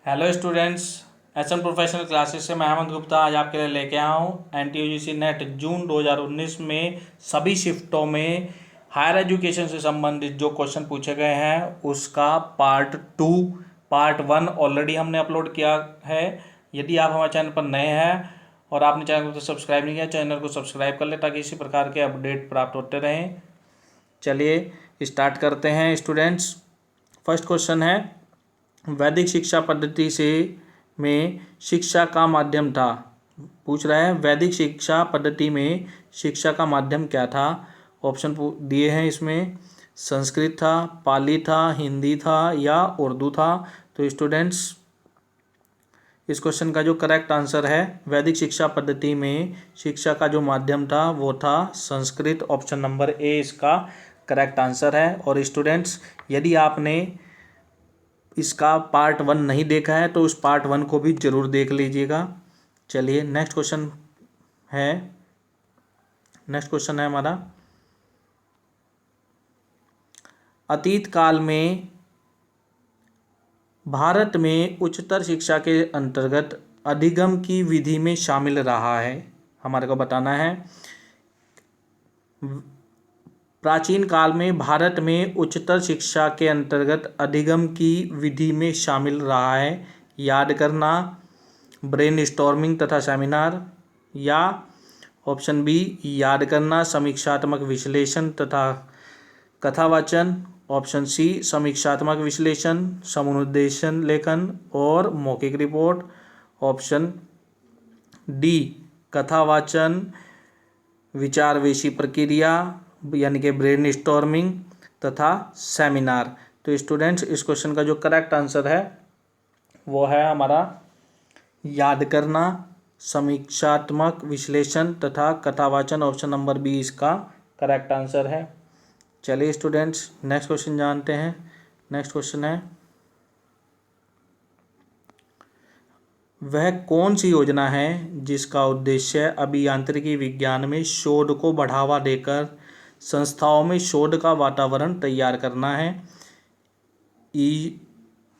Hello students, SM professional classes से मैं अहमद गुप्ता आज आपके लिए लेके आया हूँ एनटीयूजीसी नेट जून 2019 में सभी शिफ्टों में हायर एजुकेशन से संबंधित जो क्वेश्चन पूछे गए हैं उसका पार्ट 2 पार्ट 1 ऑलरेडी हमने अपलोड किया है। यदि आप हमारे चैनल पर नए हैं और आपने चैनल को सब्सक्राइब नहीं किया, चैनल को सब्सक्राइब कर ले ताकि इसी प्रकार के अपडेट प्राप्त होते रहें। चलिए स्टार्ट करते हैं स्टूडेंट्स। फर्स्ट क्वेश्चन है, वैदिक शिक्षा पद्धति से में शिक्षा का माध्यम था। पूछ रहा है वैदिक शिक्षा पद्धति में शिक्षा का माध्यम क्या था। ऑप्शन दिए हैं इसमें, संस्कृत था, पाली था, हिंदी था या उर्दू था। तो स्टूडेंट्स इस क्वेश्चन का जो करेक्ट आंसर है, वैदिक शिक्षा पद्धति में शिक्षा का जो माध्यम था वो था संस्कृत। ऑप्शन नंबर ए इसका करेक्ट आंसर है। और स्टूडेंट्स यदि आपने इसका पार्ट 1 नहीं देखा है तो उस पार्ट 1 को भी ज़रूर देख लीजिएगा। चलिए नेक्स्ट क्वेश्चन है हमारा, अतीत काल में भारत में उच्चतर शिक्षा के अंतर्गत अधिगम की विधि में शामिल रहा है। हमारे को बताना है प्राचीन काल में भारत में उच्चतर शिक्षा के अंतर्गत अधिगम की विधि में शामिल रहा है। याद करना, ब्रेनस्टॉर्मिंग तथा सेमिनार, या ऑप्शन बी याद करना, समीक्षात्मक विश्लेषण तथा कथावाचन, ऑप्शन सी समीक्षात्मक विश्लेषण, समुद्देशन लेखन और मौखिक रिपोर्ट, ऑप्शन डी कथावाचन विचारवेशी प्रक्रिया यानी कि ब्रेन स्टॉर्मिंग तथा सेमिनार। तो स्टूडेंट्स इस क्वेश्चन का जो करेक्ट आंसर है वो है हमारा याद करना, समीक्षात्मक विश्लेषण तथा कथावाचन। ऑप्शन नंबर बी इसका करेक्ट आंसर है। चलिए स्टूडेंट्स नेक्स्ट क्वेश्चन जानते हैं। नेक्स्ट क्वेश्चन है, वह कौन सी योजना है जिसका उद्देश्य अभियांत्रिकी विज्ञान में शोध को बढ़ावा देकर संस्थाओं में शोध का वातावरण तैयार करना है। ई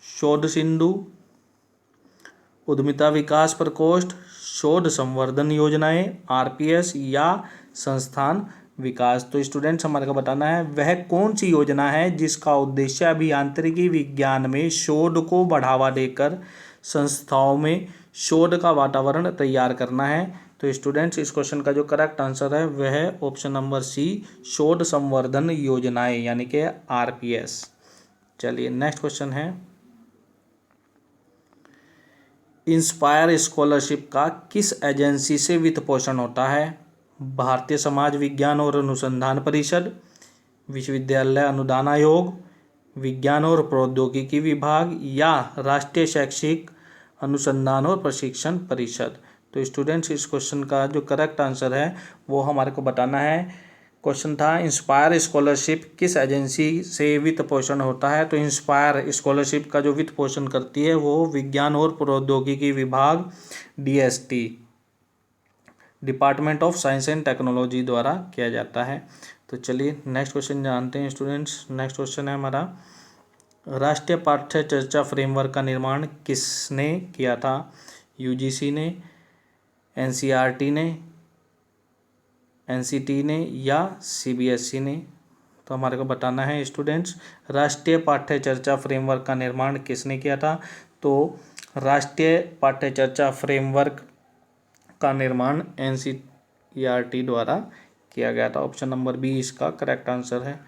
शोध सिंधु, उद्यमिता विकास प्रकोष्ठ, शोध संवर्धन योजनाएं आरपीएस या संस्थान विकास। तो स्टूडेंट्स हमारे को बताना है वह कौन सी योजना है जिसका उद्देश्य अभियांत्रिकी विज्ञान में शोध को बढ़ावा देकर संस्थाओं में शोध का वातावरण तैयार करना है। तो स्टूडेंट्स इस क्वेश्चन का जो करेक्ट आंसर है वह है ऑप्शन नंबर सी शोध संवर्धन योजनाएं यानी कि आरपीएस। चलिए नेक्स्ट क्वेश्चन है, इंस्पायर स्कॉलरशिप का किस एजेंसी से वित्त पोषण होता है। भारतीय समाज विज्ञान और अनुसंधान परिषद, विश्वविद्यालय अनुदान आयोग, विज्ञान और प्रौद्योगिकी विभाग या राष्ट्रीय शैक्षिक अनुसंधान और प्रशिक्षण परिषद। तो स्टूडेंट्स इस क्वेश्चन का जो करेक्ट आंसर है वो हमारे को बताना है। क्वेश्चन था इंस्पायर स्कॉलरशिप किस एजेंसी से वित्त पोषण होता है। तो इंस्पायर स्कॉलरशिप का जो वित्त पोषण करती है वो विज्ञान और प्रौद्योगिकी विभाग DST, department of science and technology द्वारा किया जाता है। तो चलिए नेक्स्ट क्वेश्चन जानते हैं स्टूडेंट्स। नेक्स्ट क्वेश्चन है हमारा, राष्ट्रीय पाठ्य चर्चा फ्रेमवर्क का निर्माण किसने किया था। यूजीसी ने, एनसीईआरटी ने, एनसीटी ने या सीबीएसई ने। तो हमारे को बताना है स्टूडेंट्स राष्ट्रीय पाठ्य चर्चा फ्रेमवर्क का निर्माण किसने किया था। तो राष्ट्रीय पाठ्य चर्चा फ्रेमवर्क का निर्माण एनसीईआरटी द्वारा किया गया था। ऑप्शन नंबर बी इसका करेक्ट आंसर है।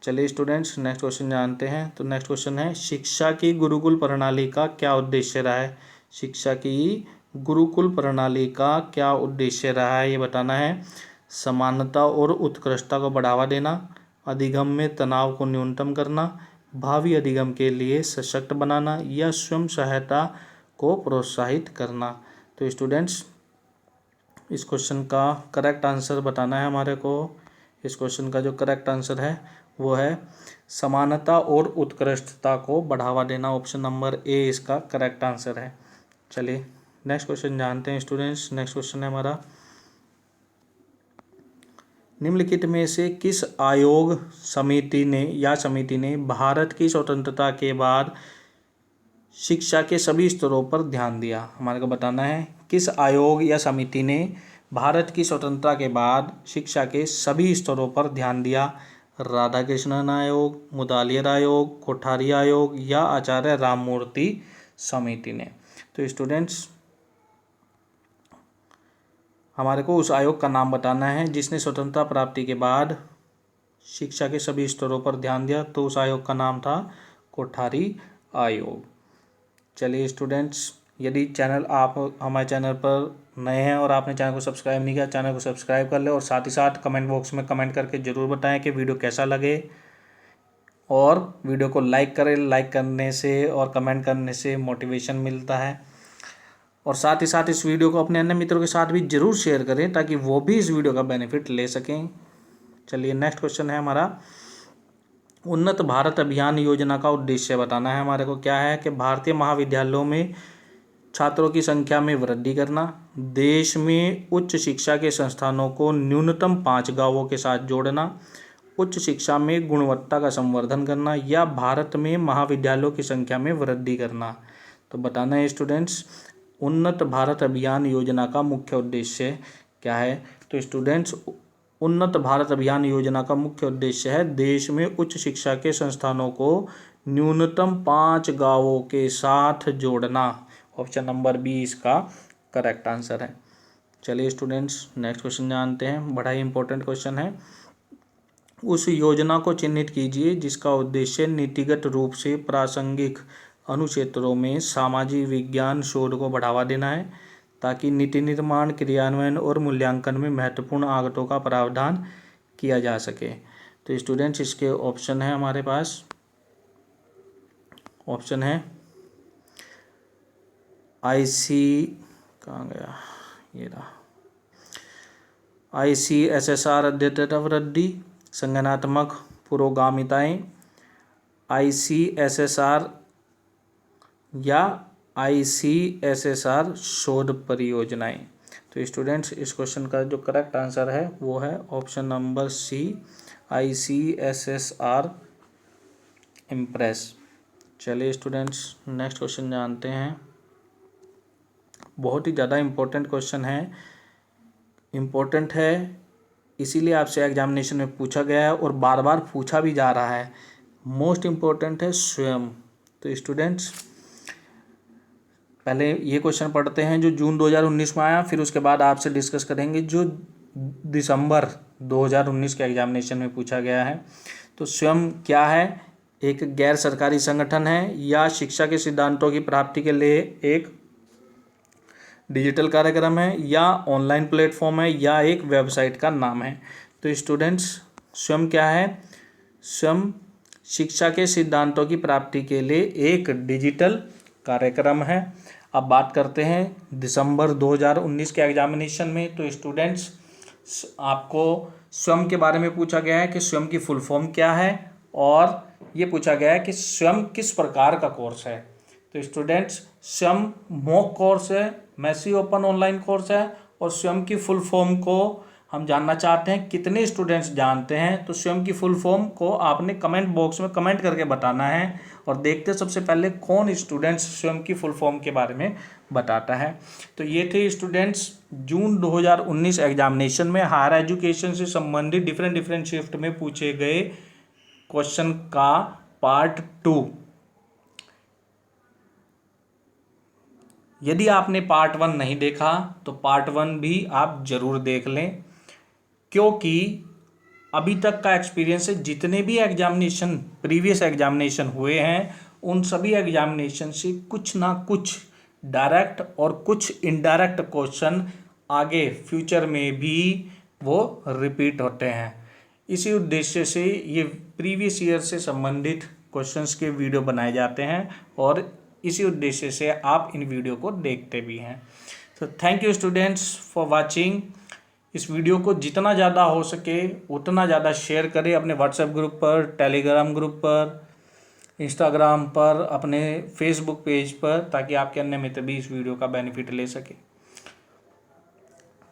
चलिए स्टूडेंट्स नेक्स्ट क्वेश्चन जानते हैं। तो नेक्स्ट क्वेश्चन है, शिक्षा की गुरुकुल प्रणाली का क्या उद्देश्य रहा है। शिक्षा की गुरुकुल प्रणाली का क्या उद्देश्य रहा है ये बताना है। समानता और उत्कृष्टता को बढ़ावा देना, अधिगम में तनाव को न्यूनतम करना, भावी अधिगम के लिए सशक्त बनाना या स्वयं सहायता को प्रोत्साहित करना। तो स्टूडेंट्स इस क्वेश्चन का करेक्ट आंसर बताना है हमारे को। इस क्वेश्चन का जो करेक्ट आंसर है वो है समानता और उत्कृष्टता को बढ़ावा देना। ऑप्शन नंबर ए इसका करेक्ट आंसर है। चलिए नेक्स्ट क्वेश्चन जानते हैं स्टूडेंट्स। नेक्स्ट क्वेश्चन है हमारा, निम्नलिखित में से किस समिति ने भारत की स्वतंत्रता के बाद शिक्षा के सभी स्तरों पर ध्यान दिया। हमारे को बताना है किस आयोग या समिति ने भारत की स्वतंत्रता के बाद शिक्षा के सभी स्तरों पर ध्यान दिया। राधाकृष्णन आयोग, मुदालियर आयोग, कोठारी आयोग या आचार्य राममूर्ति समिति ने। तो स्टूडेंट्स हमारे को उस आयोग का नाम बताना है जिसने स्वतंत्रता प्राप्ति के बाद शिक्षा के सभी स्तरों पर ध्यान दिया। तो उस आयोग का नाम था कोठारी आयोग। चलिए स्टूडेंट्स, यदि आप हमारे चैनल पर नए हैं और आपने चैनल को सब्सक्राइब नहीं किया, चैनल को सब्सक्राइब कर ले और साथ ही साथ कमेंट बॉक्स में कमेंट करके ज़रूर बताएं कि वीडियो कैसा लगे। और वीडियो को लाइक करें, लाइक करने से और कमेंट करने से मोटिवेशन मिलता है। और साथ ही साथ इस वीडियो को अपने अन्य मित्रों के साथ भी ज़रूर शेयर करें ताकि वो भी इस वीडियो का बेनिफिट ले सकें। चलिए नेक्स्ट क्वेश्चन है हमारा, उन्नत भारत अभियान योजना का उद्देश्य बताना है हमारे को। क्या है कि भारतीय महाविद्यालयों में छात्रों की संख्या में वृद्धि करना, देश में उच्च शिक्षा के संस्थानों को न्यूनतम 5 गांवों के साथ जोड़ना, उच्च शिक्षा में गुणवत्ता का संवर्धन करना या भारत में महाविद्यालयों की संख्या में वृद्धि करना। तो बताना है स्टूडेंट्स, उन्नत भारत अभियान योजना का मुख्य उद्देश्य क्या है। तो स्टूडेंट्स उन्नत भारत अभियान योजना का मुख्य उद्देश्य है देश में उच्च शिक्षा के संस्थानों को न्यूनतम 5 गांवों के साथ जोड़ना। ऑप्शन नंबर बी इसका करेक्ट आंसर है। चलिए स्टूडेंट्स नेक्स्ट क्वेश्चन जानते हैं, बड़ा ही इंपॉर्टेंट क्वेश्चन है। उस योजना को चिन्हित कीजिए जिसका उद्देश्य नीतिगत रूप से प्रासंगिक अनुक्षेत्रों में सामाजिक विज्ञान शोध को बढ़ावा देना है ताकि नीति निर्माण, क्रियान्वयन और मूल्यांकन में महत्वपूर्ण आगतों का प्रावधान किया जा सके। तो स्टूडेंट्स इसके ऑप्शन है हमारे पास, ऑप्शन है कहाँ गया ये रहा, ICSSR अद्यतन वृद्धि, संगठनात्मक पुरोगामिताएं, ICSSR या ICSSR शोध परियोजनाएं। तो स्टूडेंट्स इस क्वेश्चन का जो करेक्ट आंसर है वो है option number C, ICSSR impress. चलिए स्टूडेंट्स नेक्स्ट क्वेश्चन जानते हैं, बहुत ही ज़्यादा इम्पोर्टेंट क्वेश्चन है, इम्पोर्टेंट है इसीलिए आपसे एग्जामिनेशन में पूछा गया है और बार बार पूछा भी जा रहा है। मोस्ट इम्पोर्टेंट है स्वयं। तो स्टूडेंट्स पहले ये क्वेश्चन पढ़ते हैं जो जून 2019 में आया, फिर उसके बाद आपसे डिस्कस करेंगे जो दिसंबर 2019 के एग्जामिनेशन में पूछा गया है। तो स्वयं क्या है, एक गैर सरकारी संगठन है या शिक्षा के सिद्धांतों की प्राप्ति के लिए एक डिजिटल कार्यक्रम है या ऑनलाइन प्लेटफॉर्म है या एक वेबसाइट का नाम है। तो स्टूडेंट्स स्वयं क्या है, स्वयं शिक्षा के सिद्धांतों की प्राप्ति के लिए एक डिजिटल कार्यक्रम है। अब बात करते हैं दिसंबर 2019 के एग्जामिनेशन में। तो स्टूडेंट्स आपको स्वयं के बारे में पूछा गया है कि स्वयं की फुल फॉर्म क्या है और ये पूछा गया है कि स्वयं किस प्रकार का कोर्स है। तो स्टूडेंट्स स्वयं मॉक कोर्स है, मैसी ओपन ऑनलाइन कोर्स है और स्वयं की फुल फॉर्म को हम जानना चाहते हैं कितने स्टूडेंट्स जानते हैं। तो स्वयं की फुल फॉर्म को आपने कमेंट बॉक्स में कमेंट करके बताना है और देखते सबसे पहले कौन स्टूडेंट्स स्वयं की फुल फॉर्म के बारे में बताता है। तो ये थे स्टूडेंट्स जून 2019 एग्जामिनेशन में हायर एजुकेशन से संबंधित डिफरेंट शिफ्ट में पूछे गए क्वेश्चन का पार्ट 2। यदि आपने पार्ट 1 नहीं देखा तो पार्ट 1 भी आप जरूर देख लें, क्योंकि अभी तक का एक्सपीरियंस है जितने भी एग्जामिनेशन प्रीवियस एग्जामिनेशन हुए हैं उन सभी एग्जामिनेशन से कुछ ना कुछ डायरेक्ट और कुछ इनडायरेक्ट क्वेश्चन आगे फ्यूचर में भी वो रिपीट होते हैं। इसी उद्देश्य से ये प्रीवियस ईयर से संबंधित क्वेश्चंस के वीडियो बनाए जाते हैं और इसी उद्देश्य से आप इन वीडियो को देखते भी हैं। तो thank you students for watching. इस वीडियो को जितना ज़्यादा हो सके उतना ज़्यादा शेयर करें अपने व्हाट्सएप ग्रुप पर, टेलीग्राम ग्रुप पर, इंस्टाग्राम पर, अपने फेसबुक पेज पर, ताकि आपके अन्य मित्र भी इस वीडियो का बेनिफिट ले सके।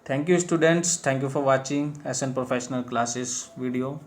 Thank you students, thank you for watching SN professional classes video.